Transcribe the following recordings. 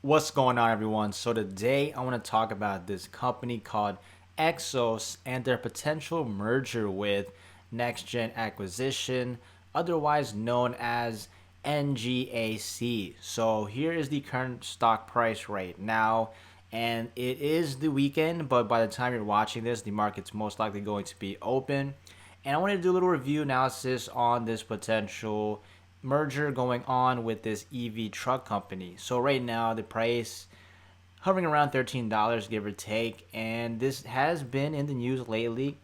What's going on, everyone? So today I want to talk about this company called XOS and their potential merger with Next Gen Acquisition, otherwise known as NGAC. So here is the current stock price right now, and it is the weekend, but by the time you're watching this, the market's most likely going to be open. And I want to do a little review analysis on this potential merger going on with this EV truck company. So right now the price hovering around $13 give or take, and this has been in the news lately.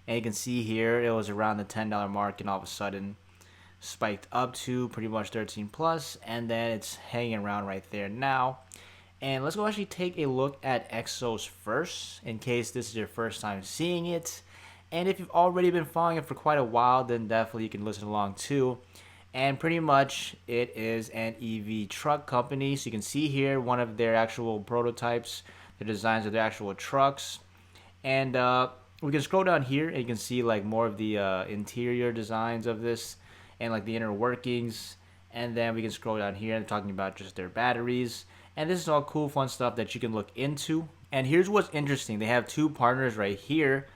And you can see here it was around the $10 mark and all of a sudden spiked up to pretty much 13 plus, and then it's hanging around right there now. And let's go actually take a look at Exos first in case this is your first time seeing it. And if you've already been following it for quite a while, then definitely you can listen along too. And pretty much it is an EV truck company. So you can see here one of their actual prototypes, the designs of their actual trucks. And we can scroll down here and you can see like more of the interior designs of this and like the inner workings. And then we can scroll down here and talking about just their batteries. And this is all cool, fun stuff that you can look into. And here's what's interesting. They have two partners right here.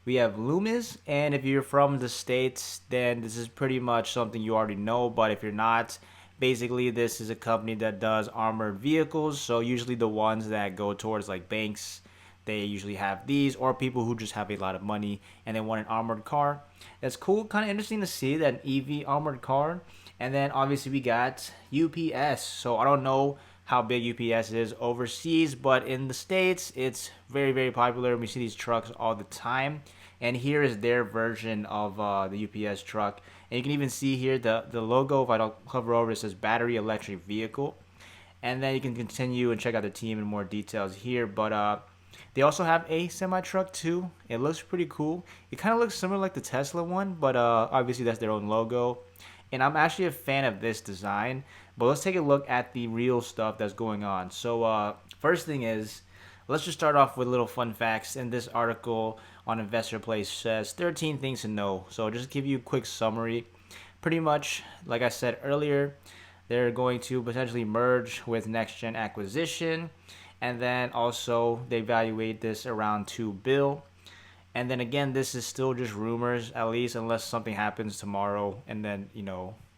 We have Loomis, and if you're from the States, then this is pretty much something you already know. But if you're not, basically this is a company that does armored vehicles. So usually the ones that go towards like banks, they usually have these, or people who just have a lot of money and they want an armored car. That's cool, kind of interesting to see that EV armored car. And then obviously we got UPS. So I don't know how big UPS is overseas, but in the States, it's very, very popular. We see these trucks all the time. And here is their version of the UPS truck. And you can even see here the logo, if I don't hover over, it says battery electric vehicle. And then you can continue and check out the team in more details here. But they also have a semi-truck too. It looks pretty cool. It kind of looks similar like the Tesla one, but obviously that's their own logo. And I'm actually a fan of this design. But let's take a look at the real stuff that's going on. So first thing is, let's just start off with little fun facts. In this article on Investor Place says 13 things to know. So just to give you a quick summary. Pretty much, like I said earlier, they're going to potentially merge with Next Gen Acquisition. And then also they evaluate this around $2 billion. And then again, this is still just rumors, at least unless something happens tomorrow and then,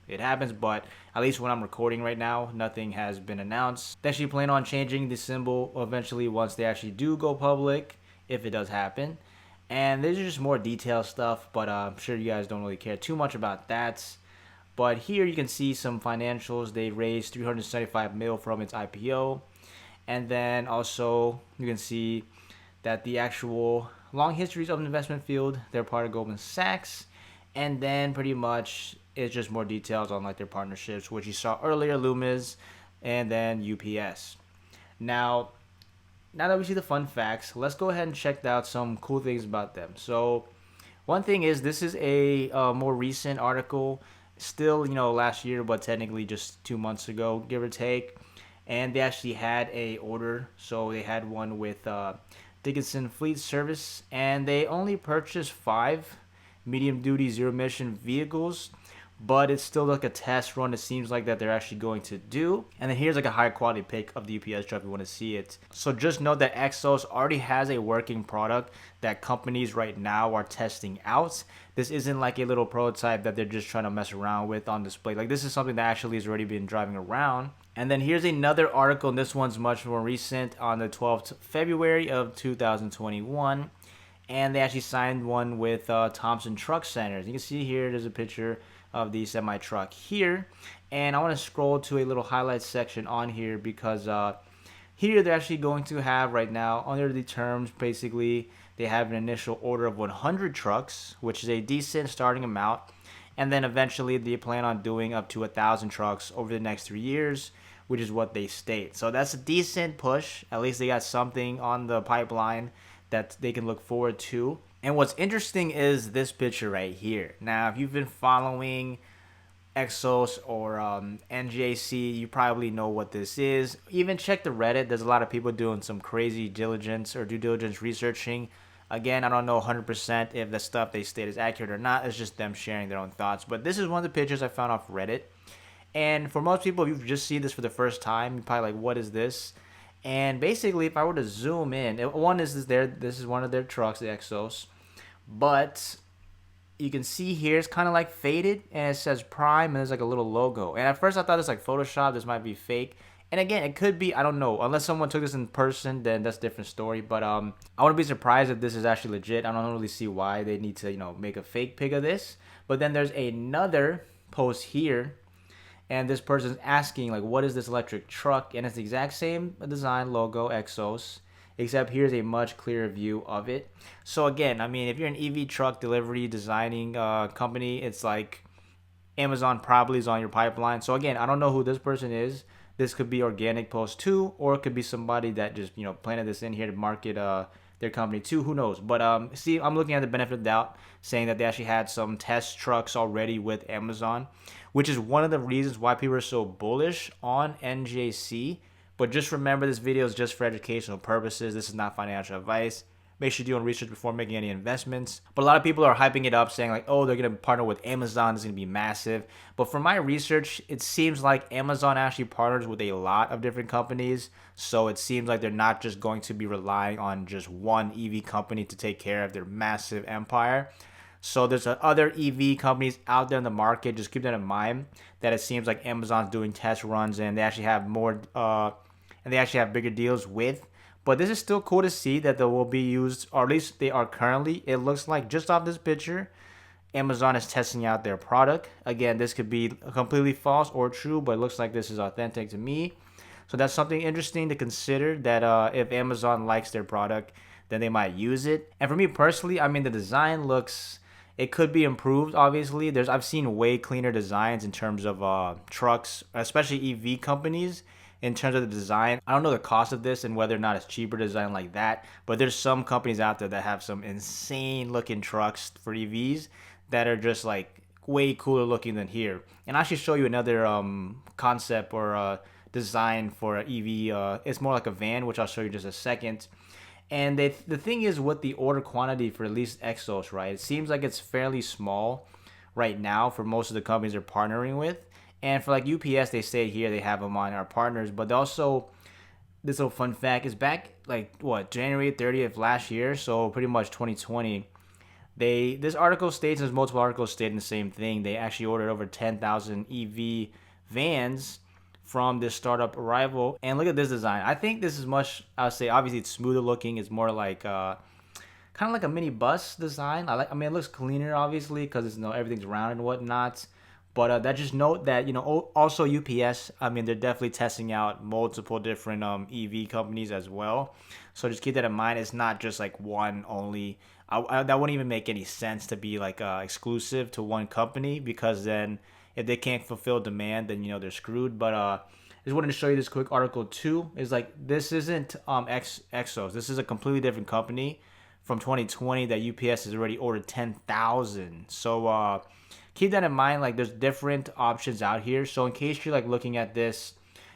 it happens. But at least when I'm recording right now, nothing has been announced. They actually plan on changing the symbol eventually once they actually do go public, if it does happen. And there's just more detailed stuff, but I'm sure you guys don't really care too much about that. But here you can see some financials. They raised 375 mil from its IPO. And then also you can see that the actual long histories of the investment field, they're part of Goldman Sachs. And then pretty much it's just more details on like their partnerships, which you saw earlier, Loomis and then UPS. Now that we see the fun facts, let's go ahead and check out some cool things about them. So one thing is, this is a more recent article, still last year, but technically just 2 months ago, give or take. And they actually had a order, so they had one with Dickinson Fleet Service, and they only purchased 5 medium-duty zero-emission vehicles, but it's still like a test run. It seems like that they're actually going to do. And then here's like a high-quality pic of the UPS truck if you want to see it. So just note that Exos already has a working product that companies right now are testing out. This isn't like a little prototype that they're just trying to mess around with on display. Like, this is something that actually has already been driving around. And then here's another article, and this one's much more recent, on the 12th February of 2021. And they actually signed one with Thompson Truck Centers. You can see here, there's a picture of the semi-truck here. And I want to scroll to a little highlights section on here because here they're actually going to have right now, under the terms, basically, they have an initial order of 100 trucks, which is a decent starting amount. And then eventually they plan on doing up to 1,000 trucks over the next 3 years, which is what they state. So that's a decent push. At least they got something on the pipeline that they can look forward to. And what's interesting is this picture right here. Now, if you've been following Exos or NGAC, you probably know what this is. Even check the Reddit. There's a lot of people doing some crazy diligence or due diligence researching. Again, I don't know 100% if the stuff they state is accurate or not. It's just them sharing their own thoughts. But this is one of the pictures I found off Reddit. And for most people, if you just see this for the first time, you're probably like, what is this? And basically, if I were to zoom in, one is this is one of their trucks, the Exos. But you can see here it's kind of like faded, and it says Prime, and there's like a little logo. And at first I thought it's like Photoshop, this might be fake. And again, it could be, I don't know, unless someone took this in person, then that's a different story. But I wouldn't be surprised if this is actually legit. I don't really see why they need to, make a fake pic of this. But then there's another post here, and this person's asking like, what is this electric truck? And it's the exact same design, logo, Exos, except here's a much clearer view of it. So again, I mean, if you're an EV truck delivery designing company, it's like Amazon probably is on your pipeline. So again, I don't know who this person is. This could be organic post too, or it could be somebody that just planted this in here to market their company too. Who knows? But see, I'm looking at the benefit of the doubt, saying that they actually had some test trucks already with Amazon, which is one of the reasons why people are so bullish on NGAC. But just remember, this video is just for educational purposes. This is not financial advice. Make sure you do your own research before making any investments. But a lot of people are hyping it up, saying like, oh, they're going to partner with Amazon. It's going to be massive. But from my research, it seems like Amazon actually partners with a lot of different companies. So it seems like they're not just going to be relying on just one EV company to take care of their massive empire. So there's other EV companies out there in the market. Just keep that in mind, that it seems like Amazon's doing test runs and they actually have more, and they actually have bigger deals with. But this is still cool to see that they will be used, or at least they are currently. It looks like just off this picture, Amazon is testing out their product. Again, this could be completely false or true, but it looks like this is authentic to me. So that's something interesting to consider, that if Amazon likes their product, then they might use it. And for me personally, I mean, the design looks, it could be improved. Obviously, I've seen way cleaner designs in terms of trucks, especially EV companies. In terms of the design, I don't know the cost of this and whether or not it's cheaper to design like that, but there's some companies out there that have some insane looking trucks for EVs that are just like way cooler looking than here. And I should show you another concept or design for an EV. It's more like a van, which I'll show you in just a second. And the thing is, with the order quantity for at least Exos, right? It seems like it's fairly small right now for most of the companies they're partnering with. And for like UPS, they say here they have them on our partners, but they also, this little fun fact is back like what, January 30th last year, so pretty much 2020. This article states, and there's multiple articles stating the same thing. They actually ordered over 10,000 EV vans from this startup Arrival. And look at this design. I think this is much, I would say, obviously it's smoother looking. It's more like kind of like a mini bus design. I mean, it looks cleaner obviously because it's everything's round and whatnot. But that just note that also UPS. I mean, they're definitely testing out multiple different EV companies as well. So just keep that in mind. It's not just like one only. That wouldn't even make any sense to be like exclusive to one company, because then if they can't fulfill demand, then they're screwed. But just wanted to show you this quick article too. Is like, this isn't Exos. This is a completely different company from 2020 that UPS has already ordered 10,000. So keep that in mind. Like, there's different options out here. So in case you're like looking at this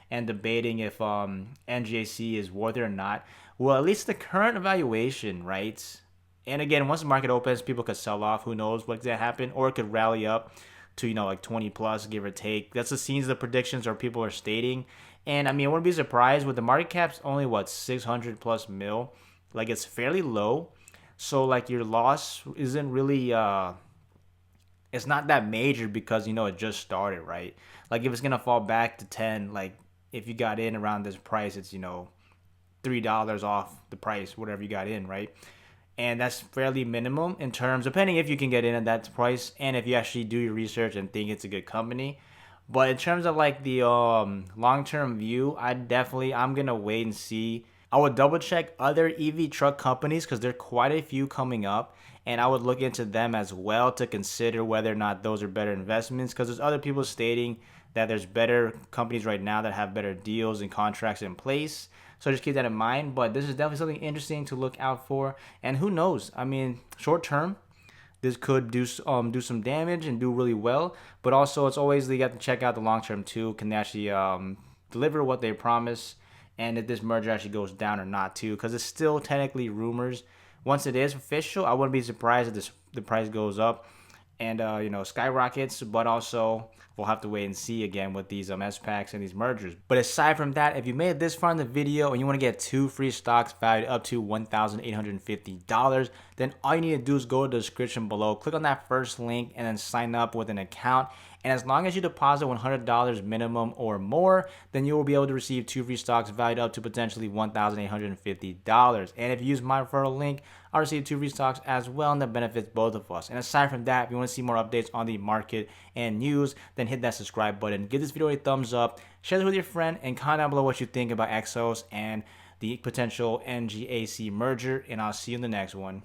and debating if NGAC is worth it or not, well, at least the current evaluation, right? And again, once the market opens, people could sell off. Who knows what's gonna happen, or it could rally up to like 20 plus, give or take. That's the scenes, the predictions, or people are stating. And I mean, I wouldn't be surprised with the market cap's only 600 plus mil. Like, it's fairly low. So like your loss isn't really it's not that major, because it just started, right? Like, if it's gonna fall back to 10, like if you got in around this price, it's $3 off the price, whatever you got in, right? And that's fairly minimum in terms, depending if you can get in at that price and if you actually do your research and think it's a good company. But in terms of like the long-term view, I'm gonna wait and see. I would double check other EV truck companies, because there are quite a few coming up, and I would look into them as well to consider whether or not those are better investments, because there's other people stating that there's better companies right now that have better deals and contracts in place. So just keep that in mind. But this is definitely something interesting to look out for. And who knows? I mean, short term, this could do some damage and do really well. But also, it's always, you have to check out the long term too. Can they actually deliver what they promise? And if this merger actually goes down or not too, because it's still technically rumors. Once it is official, I wouldn't be surprised if the price goes up. and skyrockets, but also we'll have to wait and see again with these SPACs and these mergers. But aside from that, if you made it this far in the video and you want to get 2 free stocks valued up to $1,850, then all you need to do is go to the description below, click on that first link, and then sign up with an account. And as long as you deposit $100 minimum or more, then you will be able to receive 2 free stocks valued up to potentially $1,850. And if you use my referral link, I'll receive 2 free stocks as well, and that benefits both of us. And aside from that, if you want to see more updates on the market and news, then hit that subscribe button, give this video a thumbs up, share this with your friend, and comment down below what you think about XOS and the potential NGAC merger. And I'll see you in the next one.